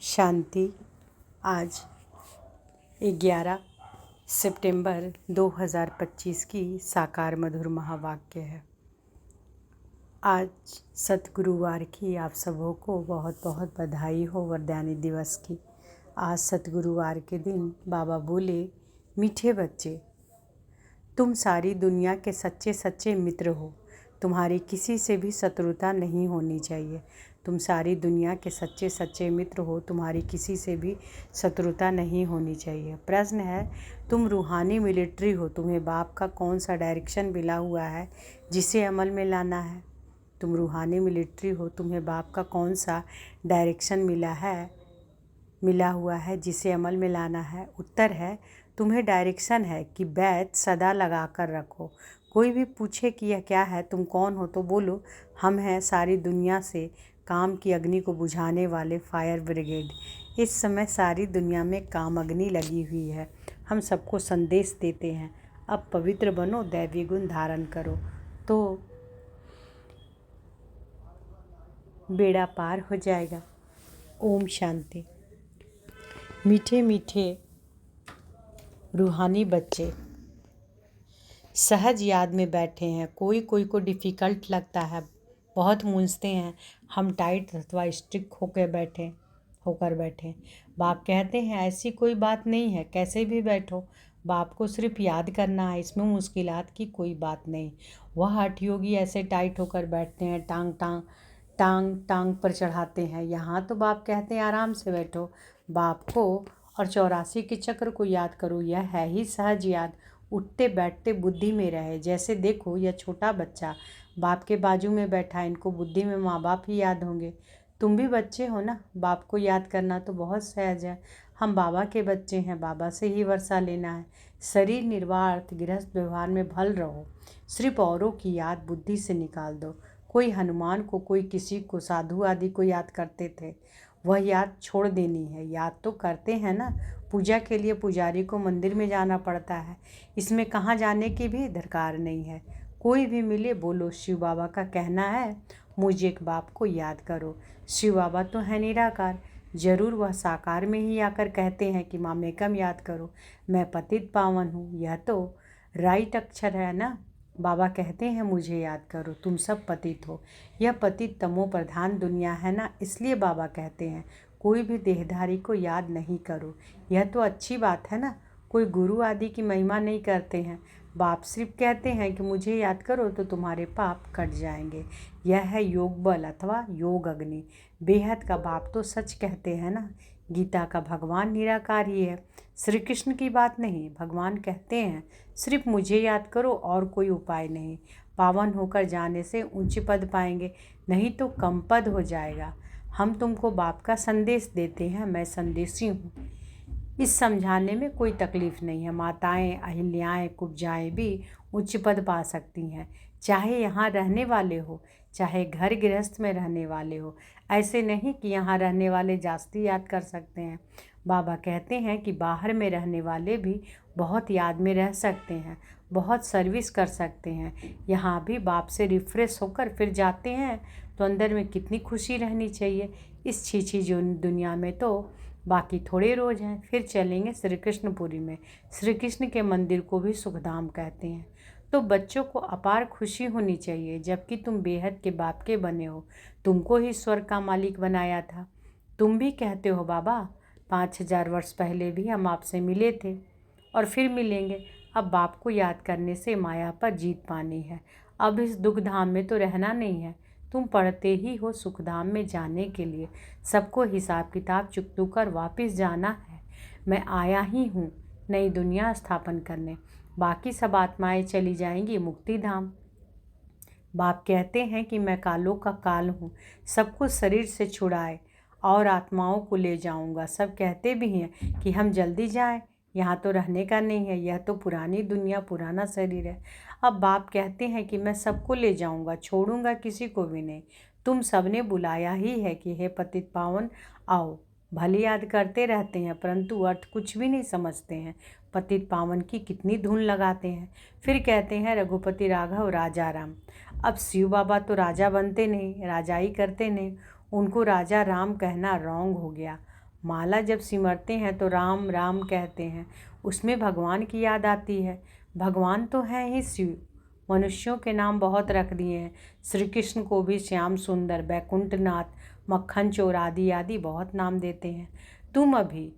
शांति। आज 11 सितंबर 2025 की साकार मधुर महावाक्य है। आज सतगुरुवार की आप सबों को बहुत बहुत बधाई हो वरदानी दिवस की। आज सतगुरुवार के दिन बाबा बोले, मीठे बच्चे, तुम सारी दुनिया के सच्चे सच्चे मित्र हो। तुम्हारी किसी से भी शत्रुता नहीं होनी चाहिए। तुम सारी दुनिया के सच्चे सच्चे मित्र हो। तुम्हारी किसी से भी शत्रुता नहीं होनी चाहिए। प्रश्न है, तुम रूहानी मिलिट्री हो। तुम्हें बाप का कौन सा डायरेक्शन मिला हुआ है जिसे अमल में लाना है? तुम रूहानी मिलिट्री हो। तुम्हें बाप का कौन सा डायरेक्शन मिला हुआ है जिसे अमल में लाना है? उत्तर है, तुम्हें डायरेक्शन है कि बैच सदा लगा कर रखो। कोई भी पूछे कि यह क्या है, तुम कौन हो, तो बोलो, हम हैं सारी दुनिया से काम की अग्नि को बुझाने वाले फायर ब्रिगेड। इस समय सारी दुनिया में काम अग्नि लगी हुई है। हम सबको संदेश देते हैं, अब पवित्र बनो, दैवी गुण धारण करो, तो बेड़ा पार हो जाएगा। ओम शांति। मीठे मीठे रूहानी बच्चे सहज याद में बैठे हैं। कोई को डिफ़िकल्ट लगता है, बहुत मूंझते हैं। हम टाइट अथवा स्ट्रिक्ट होकर बैठे। बाप कहते हैं ऐसी कोई बात नहीं है, कैसे भी बैठो, बाप को सिर्फ याद करना है, इसमें मुश्किलात की कोई बात नहीं। वह हठ योगी ऐसे टाइट होकर बैठते हैं, टांग पर चढ़ाते हैं। यहाँ तो बाप कहते हैं आराम से बैठो, बाप को और 84 के चक्र को याद करो। यह है ही सहज याद, उठते बैठते बुद्धि में रहे। जैसे देखो, यह छोटा बच्चा बाप के बाजू में बैठा है, इनको बुद्धि में माँ बाप ही याद होंगे। तुम भी बच्चे हो ना, बाप को याद करना तो बहुत सहज है। हम बाबा के बच्चे हैं, बाबा से ही वर्षा लेना है। शरीर निर्वाह अर्थ गृहस्थ व्यवहार में भल रहो। सिर्फ औरों की याद बुद्धि से निकाल दो। कोई हनुमान को, कोई किसी को, साधु आदि को याद करते थे, वह याद छोड़ देनी है। याद तो करते हैं ना, पूजा के लिए पुजारी को मंदिर में जाना पड़ता है, इसमें कहाँ जाने की भी दरकार नहीं है। कोई भी मिले, बोलो शिव बाबा का कहना है मुझे एक बाप को याद करो। शिव बाबा तो है निराकार, जरूर वह साकार में ही आकर कहते हैं कि मामेकम याद करो, मैं पतित पावन हूँ। यह तो राइट अक्षर है ना। बाबा कहते हैं मुझे याद करो, तुम सब पतित हो। यह पतित तमो प्रधान दुनिया है ना, इसलिए बाबा कहते हैं कोई भी देहधारी को याद नहीं करो। यह तो अच्छी बात है ना। कोई गुरु आदि की महिमा नहीं करते हैं, बाप सिर्फ कहते हैं कि मुझे याद करो तो तुम्हारे पाप कट जाएंगे। यह है योग बल अथवा योग अग्नि। बेहद का बाप तो सच कहते हैं ना। गीता का भगवान निराकार ही है, श्री कृष्ण की बात नहीं। भगवान कहते हैं सिर्फ मुझे याद करो और कोई उपाय नहीं। पावन होकर जाने से ऊंचे पद पाएंगे, नहीं तो कम पद हो जाएगा। हम तुमको बाप का संदेश देते हैं, मैं संदेशी हूँ। इस समझाने में कोई तकलीफ नहीं है। माताएं, अहिल्याएं, कुब्जाएं भी उच्च पद पा सकती हैं, चाहे यहाँ रहने वाले हो, चाहे घर गृहस्थ में रहने वाले हो। ऐसे नहीं कि यहाँ रहने वाले जास्ती याद कर सकते हैं। बाबा कहते हैं कि बाहर में रहने वाले भी बहुत याद में रह सकते हैं, बहुत सर्विस कर सकते हैं। यहाँ भी बाप से रिफ्रेश होकर फिर जाते हैं, तो अंदर में कितनी खुशी रहनी चाहिए। इस छीछी जो दुनिया में तो बाकी थोड़े रोज हैं, फिर चलेंगे श्री कृष्णपुरी में। श्री कृष्ण के मंदिर को भी सुखधाम कहते हैं। तो बच्चों को अपार खुशी होनी चाहिए, जबकि तुम बेहद के बाप के बने हो। तुमको ही स्वर्ग का मालिक बनाया था। तुम भी कहते हो बाबा 5000 वर्ष पहले भी हम आपसे मिले थे और फिर मिलेंगे। अब बाप को याद करने से माया पर जीत पानी है। अब इस दुख धाम में तो रहना नहीं है। तुम पढ़ते ही हो सुखधाम में जाने के लिए। सबको हिसाब किताब चुकतू कर वापस जाना है। मैं आया ही हूँ नई दुनिया स्थापन करने, बाकी सब आत्माएं चली जाएंगी मुक्ति धाम। बाप कहते हैं कि मैं कालों का काल हूँ, सबको शरीर से छुड़ाए और आत्माओं को ले जाऊंगा। सब कहते भी हैं कि हम जल्दी जाएं, यहाँ तो रहने का नहीं है, यह तो पुरानी दुनिया, पुराना शरीर है। अब बाप कहते हैं कि मैं सबको ले जाऊंगा, छोड़ूंगा किसी को भी नहीं। तुम सबने बुलाया ही है कि हे पतित पावन आओ। भले याद करते रहते हैं, परंतु अर्थ कुछ भी नहीं समझते हैं। पतित पावन की कितनी धुन लगाते हैं, फिर कहते हैं रघुपति राघव राजा राम। अब शिव बाबा तो राजा बनते नहीं, राजाई करते नहीं, उनको राजा राम कहना रॉन्ग हो गया। माला जब सिमरते हैं तो राम राम कहते हैं, उसमें भगवान की याद आती है। भगवान तो हैं ही शिव। मनुष्यों के नाम बहुत रख दिए हैं। श्री कृष्ण को भी श्याम सुंदर, बैकुंठनाथ, मक्खन चोर आदि आदि बहुत नाम देते हैं। तुम अभी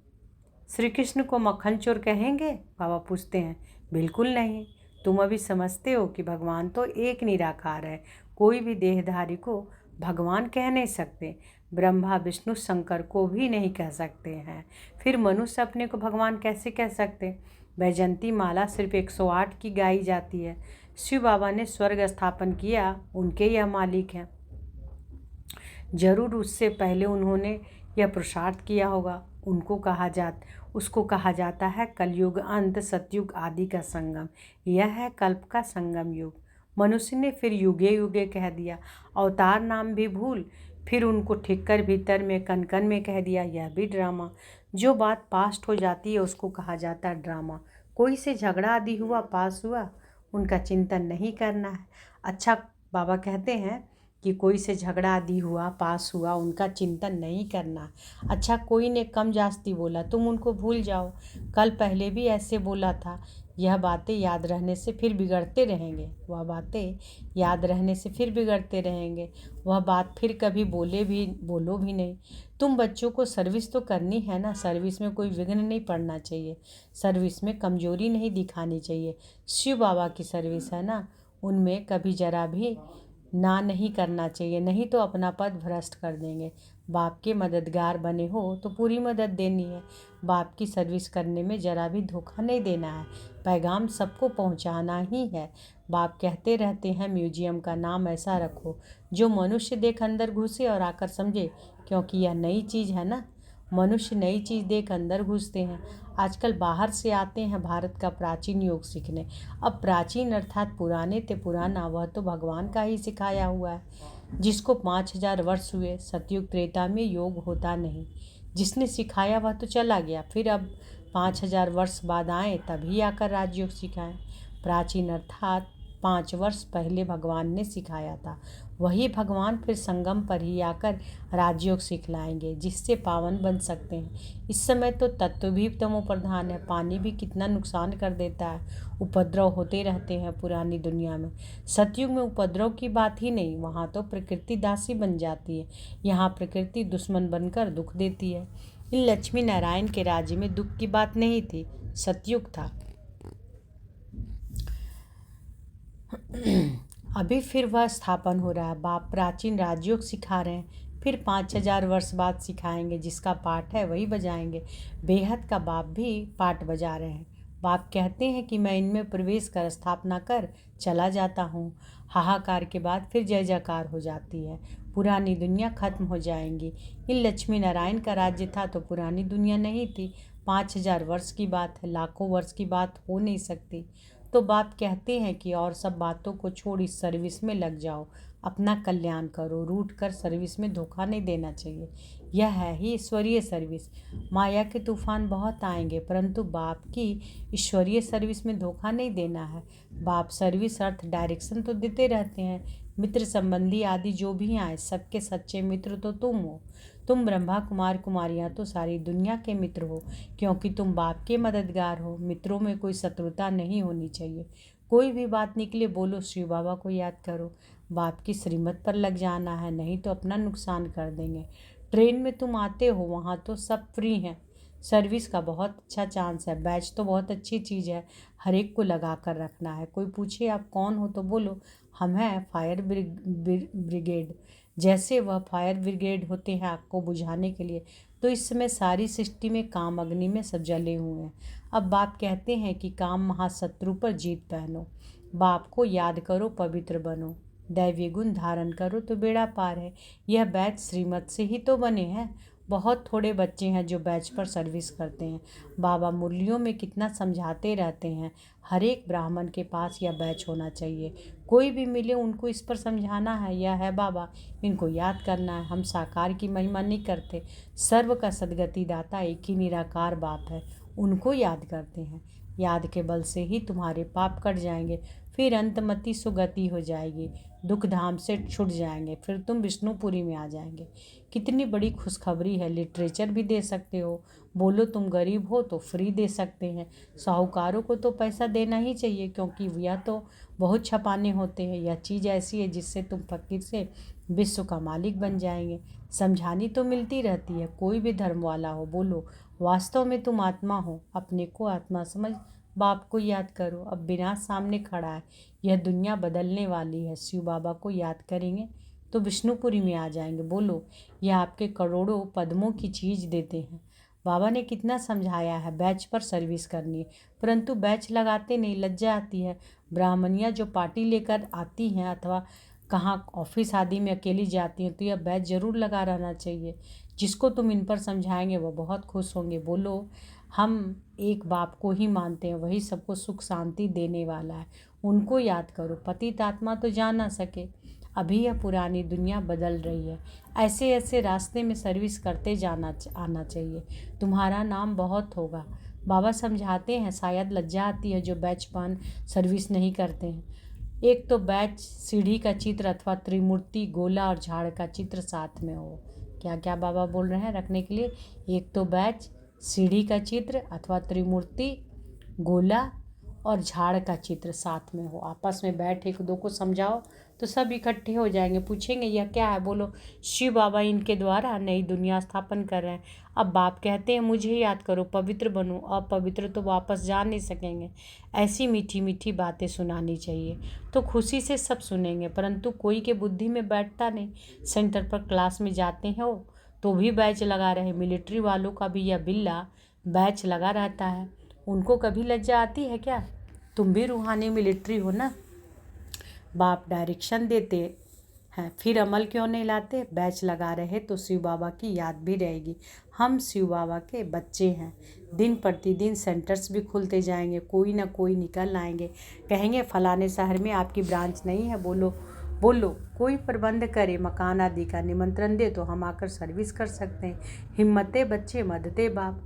श्री कृष्ण को मक्खन चोर कहेंगे? बाबा पूछते हैं। बिल्कुल नहीं। तुम अभी समझते हो कि भगवान तो एक निराकार है, कोई भी देहधारी को भगवान कह नहीं सकते। ब्रह्मा विष्णु शंकर को भी नहीं कह सकते हैं, फिर मनुष्य अपने को भगवान कैसे कह सकते? वैजंती माला सिर्फ 108 की गाई जाती है। शिव बाबा ने स्वर्ग स्थापन किया, उनके यह मालिक हैं। जरूर उससे पहले उन्होंने यह पुरुषार्थ किया होगा। उसको कहा जाता है कलयुग अंत, सतयुग आदि का संगम। यह है कल्प का संगम युग। मनुष्य ने फिर युगे युगे कह दिया। अवतार नाम भी भूल, फिर उनको ठीक कर भीतर में कन कन में कह दिया। यह भी ड्रामा। जो बात पास्ट हो जाती है उसको कहा जाता है ड्रामा। कोई से झगड़ा आदि हुआ, पास हुआ, उनका चिंतन नहीं करना है। अच्छा, बाबा कहते हैं कि कोई से झगड़ा आदि हुआ, पास हुआ, उनका चिंतन नहीं करना। अच्छा, कोई ने कम जास्ती बोला, तुम उनको भूल जाओ। कल पहले भी ऐसे बोला था। यह बातें याद रहने से फिर बिगड़ते रहेंगे। वह बातें याद रहने से फिर बिगड़ते रहेंगे। वह बात फिर कभी बोलो भी नहीं। तुम बच्चों को सर्विस तो करनी है ना। सर्विस में कोई विघ्न नहीं पड़ना चाहिए। सर्विस में कमजोरी नहीं दिखानी चाहिए। शिव बाबा की सर्विस है ना, उनमें कभी जरा भी ना नहीं करना चाहिए, नहीं तो अपना पद भ्रष्ट कर देंगे। बाप के मददगार बने हो तो पूरी मदद देनी है। बाप की सर्विस करने में जरा भी धोखा नहीं देना है। पैगाम सबको पहुंचाना ही है। बाप कहते रहते हैं म्यूजियम का नाम ऐसा रखो जो मनुष्य देख अंदर घुसे और आकर समझे, क्योंकि यह नई चीज़ है ना। मनुष्य नई चीज़ देख अंदर घुसते हैं। आजकल बाहर से आते हैं भारत का प्राचीन योग सीखने। अब प्राचीन अर्थात पुराने ते पुराना, वह तो भगवान का ही सिखाया हुआ है। जिसको 5000 वर्ष हुए, सतयुग त्रेता में योग होता नहीं। जिसने सिखाया वह तो चला गया, फिर अब 5000 वर्ष बाद आए तभी आकर राजयोग सिखाएं। प्राचीन अर्थात 5 वर्ष पहले भगवान ने सिखाया था, वही भगवान फिर संगम पर ही आकर राजयोग सिखलाएंगे, जिससे पावन बन सकते हैं। इस समय तो तत्व भी तमो प्रधान है। पानी भी कितना नुकसान कर देता है। उपद्रव होते रहते हैं पुरानी दुनिया में। सतयुग में उपद्रव की बात ही नहीं, वहाँ तो प्रकृति दासी बन जाती है। यहाँ प्रकृति दुश्मन बनकर दुख देती है। इन लक्ष्मी नारायण के राज्य में दुख की बात नहीं थी, सतयुग था। अभी फिर वह स्थापन हो रहा है। बाप प्राचीन राजयोग सिखा रहे हैं, फिर 5000 वर्ष बाद सिखाएंगे। जिसका पाठ है वही बजाएंगे। बेहद का बाप भी पाठ बजा रहे हैं। बाप कहते हैं कि मैं इनमें प्रवेश कर स्थापना कर चला जाता हूँ। हाहाकार के बाद फिर जय जयकार हो जाती है। पुरानी दुनिया खत्म हो जाएंगी। इन लक्ष्मी नारायण का राज्य था तो पुरानी दुनिया नहीं थी। 5000 वर्ष की बात है, लाखों वर्ष की बात हो नहीं सकती। तो बाप कहते हैं कि और सब बातों को छोड़ इस सर्विस में लग जाओ, अपना कल्याण करो। रूठ कर सर्विस में धोखा नहीं देना चाहिए। यह है ही ईश्वरीय सर्विस। माया के तूफान बहुत आएंगे, परंतु बाप की ईश्वरीय सर्विस में धोखा नहीं देना है। बाप सर्विस अर्थ डायरेक्शन तो देते रहते हैं। मित्र संबंधी आदि जो भी आए, सबके सच्चे मित्र तो तुम हो। तुम ब्रह्मा कुमार कुमारियाँ तो सारी दुनिया के मित्र हो, क्योंकि तुम बाप के मददगार हो। मित्रों में कोई शत्रुता नहीं होनी चाहिए। कोई भी बात निकले बोलो शिव बाबा को याद करो। बाप की श्रीमत पर लग जाना है, नहीं तो अपना नुकसान कर देंगे। ट्रेन में तुम आते हो, वहाँ तो सब फ्री हैं। सर्विस का बहुत अच्छा चांस है। बैच तो बहुत अच्छी चीज़ है, हर एक को लगा कर रखना है। कोई पूछे आप कौन हो तो बोलो हम हैं फायर ब्रिगेड। जैसे वह फायर ब्रिगेड होते हैं आग को बुझाने के लिए, तो इस समय सारी सृष्टि में काम अग्नि में सब जले हुए हैं। अब बाप कहते हैं कि काम महाशत्रु पर जीत पहनो। बाप को याद करो, पवित्र बनो, दैवीय गुण धारण करो तो बेड़ा पार है। यह बैच श्रीमत से ही तो बने हैं। बहुत थोड़े बच्चे हैं जो बैच पर सर्विस करते हैं। बाबा मुरलियों में कितना समझाते रहते हैं, हर एक ब्राह्मण के पास यह बैच होना चाहिए। कोई भी मिले उनको इस पर समझाना है। यह है बाबा, इनको याद करना है। हम साकार की महिमा नहीं करते, सर्व का सदगति दाता एक ही निराकार बाप है, उनको याद करते हैं। याद के बल से ही तुम्हारे पाप कट जाएंगे। फिर अंतमति सुगति हो जाएगी, दुख धाम से छूट जाएंगे, फिर तुम विष्णुपुरी में आ जाएंगे। कितनी बड़ी खुशखबरी है। लिटरेचर भी दे सकते हो, बोलो तुम गरीब हो तो फ्री दे सकते हैं। साहूकारों को तो पैसा देना ही चाहिए, क्योंकि यह तो बहुत छपाने होते हैं। यह चीज़ ऐसी है जिससे तुम फकीर से विश्व का मालिक बन जाएंगे। समझानी तो मिलती रहती है, कोई भी धर्म वाला हो, बोलो वास्तव में तुम आत्मा हो, अपने को आत्मा समझ बाप को याद करो। अब विनाश सामने खड़ा है, यह दुनिया बदलने वाली है। शिव बाबा को याद करेंगे तो विष्णुपुरी में आ जाएंगे। बोलो यह आपके करोड़ों पद्मों की चीज़ देते हैं। बाबा ने कितना समझाया है, बैच पर सर्विस करनी है, परंतु बैच लगाते नहीं, लज्जा आती है। ब्राह्मणियाँ जो पार्टी लेकर आती हैं अथवा कहाँ ऑफिस आदि में अकेली जाती हैं, तो यह बैच ज़रूर लगा रहना चाहिए। जिसको तुम इन पर समझाएंगे वो बहुत खुश होंगे। बोलो हम एक बाप को ही मानते हैं, वही सबको सुख शांति देने वाला है, उनको याद करो। पतित आत्मा तो जा ना सके, अभी यह पुरानी दुनिया बदल रही है। ऐसे ऐसे रास्ते में सर्विस करते आना चाहिए, तुम्हारा नाम बहुत होगा। बाबा समझाते हैं, शायद लज्जा आती है जो बैच पान सर्विस नहीं करते हैं। एक तो बैच सीढ़ी का चित्र अथवा त्रिमूर्ति गोला और झाड़ का चित्र साथ में हो। क्या क्या बाबा बोल रहे हैं रखने के लिए? एक तो बैच सीढ़ी का चित्र अथवा त्रिमूर्ति गोला और झाड़ का चित्र साथ में हो। आपस में बैठ एक दो को समझाओ तो सब इकट्ठे हो जाएंगे। पूछेंगे यह क्या है, बोलो शिव बाबा इनके द्वारा नई दुनिया स्थापन कर रहे हैं। अब बाप कहते हैं मुझे याद करो, पवित्र बनो, अपवित्र तो वापस जा नहीं सकेंगे। ऐसी मीठी मीठी बातें सुनानी चाहिए तो खुशी से सब सुनेंगे, परंतु कोई के बुद्धि में बैठता नहीं। सेंटर पर क्लास में जाते हैं हो तो भी बैच लगा रहे। मिलिट्री वालों का भी यह बिल्ला बैच लगा रहता है, उनको कभी लज्जा आती है क्या? तुम भी रूहानी मिलिट्री हो ना। बाप डायरेक्शन देते हैं, फिर अमल क्यों नहीं लाते? बैच लगा रहे तो शिव बाबा की याद भी रहेगी। हम शिव बाबा के बच्चे हैं। दिन प्रतिदिन सेंटर्स भी खुलते जाएंगे, कोई ना कोई निकल आएंगे, कहेंगे फलाने शहर में आपकी ब्रांच नहीं है, बोलो बोलो कोई प्रबंध करे, मकान आदि का निमंत्रण दे तो हम आकर सर्विस कर सकते हैं। हिम्मते बच्चे मददे बाप।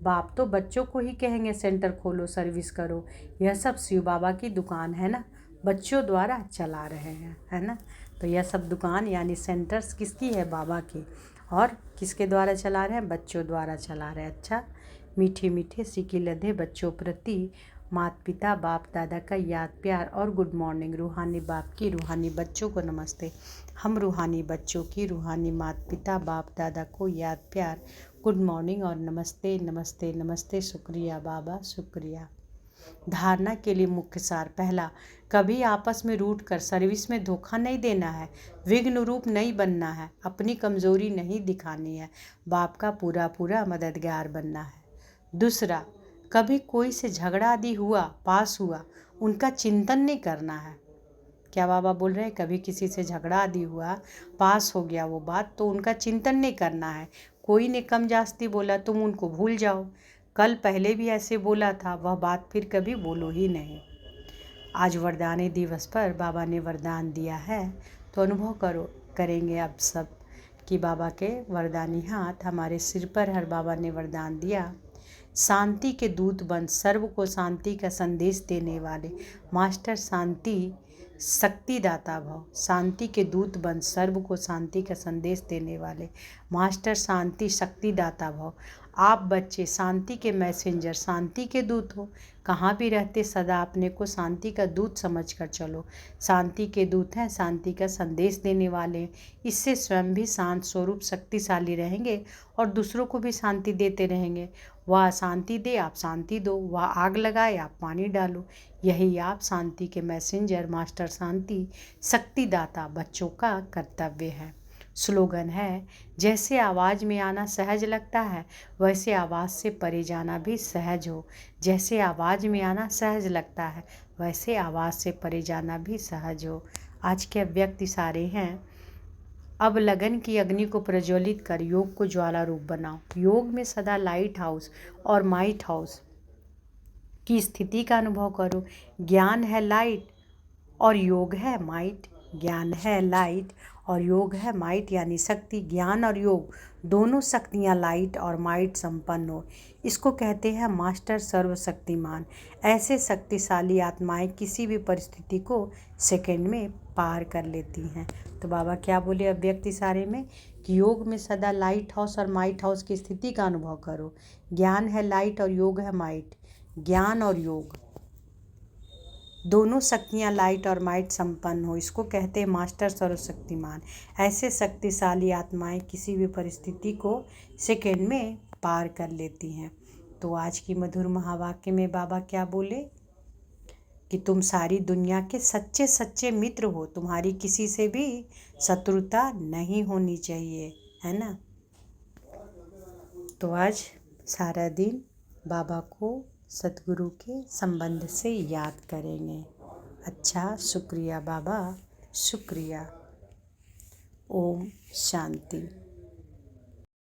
बाप तो बच्चों को ही कहेंगे सेंटर खोलो, सर्विस करो। यह सब शिव बाबा की दुकान है ना, बच्चों द्वारा चला रहे हैं, है ना। तो यह सब दुकान यानी सेंटर्स किसकी है? बाबा की। और किसके द्वारा चला रहे हैं? बच्चों द्वारा चला रहे हैं। अच्छा, मीठे मीठे सिक्के लदे बच्चों प्रति माता पिता बाप दादा का याद प्यार और गुड मॉर्निंग। रूहानी बाप की रूहानी बच्चों को नमस्ते। हम रूहानी बच्चों की रूहानी माता पिता बाप दादा को याद प्यार, गुड मॉर्निंग और नमस्ते नमस्ते नमस्ते। शुक्रिया बाबा, शुक्रिया। धारणा के लिए मुख्य सार। पहला, कभी आपस में रूठ कर सर्विस में धोखा नहीं देना है, विघ्न रूप नहीं बनना है, अपनी कमजोरी नहीं दिखानी है, बाप का पूरा पूरा मददगार बनना है। दूसरा, कभी कोई से झगड़ा आदि हुआ, पास हुआ, उनका चिंतन नहीं करना है। क्या बाबा बोल रहे हैं? कभी किसी से झगड़ा आदि हुआ, पास हो गया वो बात, तो उनका चिंतन नहीं करना है। कोई ने कम जास्ती बोला, तुम उनको भूल जाओ, कल पहले भी ऐसे बोला था, वह बात फिर कभी बोलो ही नहीं। आज वरदानी दिवस पर बाबा ने वरदान दिया है, तो अनुभव करेंगे अब सब कि बाबा के वरदानी हाथ हमारे सिर पर हर। बाबा ने वरदान दिया, शांति के दूत बन, सर्व को शांति का संदेश देने वाले मास्टर शांति शक्तिदाता भव। शांति के दूत बन, सर्व को शांति का संदेश देने वाले मास्टर शांति शक्तिदाता भव। आप बच्चे शांति के मैसेंजर, शांति के दूत हो। कहाँ भी रहते सदा अपने को शांति का दूत समझकर चलो। शांति के दूत हैं, शांति का संदेश देने वाले। इससे स्वयं भी शांत स्वरूप शक्तिशाली रहेंगे और दूसरों को भी शांति देते रहेंगे। वह शांति दे, आप शांति दो। वह आग लगाए, आप पानी डालो। यही आप शांति के मैसेंजर मास्टर शांति शक्तिदाता बच्चों का कर्तव्य है। स्लोगन है, जैसे आवाज़ में आना सहज लगता है, वैसे आवाज़ से परे जाना भी सहज हो। जैसे आवाज़ में आना सहज लगता है, वैसे आवाज़ से परे जाना भी सहज हो। आज के व्यक्ति सारे हैं, अब लगन की अग्नि को प्रज्वलित कर योग को ज्वाला रूप बनाओ। योग में सदा लाइट हाउस और माइट हाउस की स्थिति का अनुभव करो। ज्ञान है लाइट और योग है माइट। ज्ञान है लाइट और योग है माइट यानी शक्ति। ज्ञान और योग दोनों शक्तियाँ लाइट और माइट संपन्न हो, इसको कहते हैं मास्टर सर्वशक्तिमान। ऐसे शक्तिशाली आत्माएं किसी भी परिस्थिति को सेकंड में पार कर लेती हैं। तो बाबा क्या बोले अव्यक्त इशारे में कि योग में सदा लाइट हाउस और माइट हाउस की स्थिति का अनुभव करो। ज्ञान है लाइट और योग है माइट। ज्ञान और योग दोनों शक्तियाँ लाइट और माइट संपन्न हो, इसको कहते हैं मास्टर सर्वशक्तिमान। ऐसे शक्तिशाली आत्माएं किसी भी परिस्थिति को सेकंड में पार कर लेती हैं। तो आज की मधुर महावाक्य में बाबा क्या बोले कि तुम सारी दुनिया के सच्चे सच्चे मित्र हो, तुम्हारी किसी से भी शत्रुता नहीं होनी चाहिए, है ना। तो आज सारा दिन बाबा को सतगुरु के संबंध से याद करेंगे। अच्छा, शुक्रिया बाबा, शुक्रिया। ओम शांति।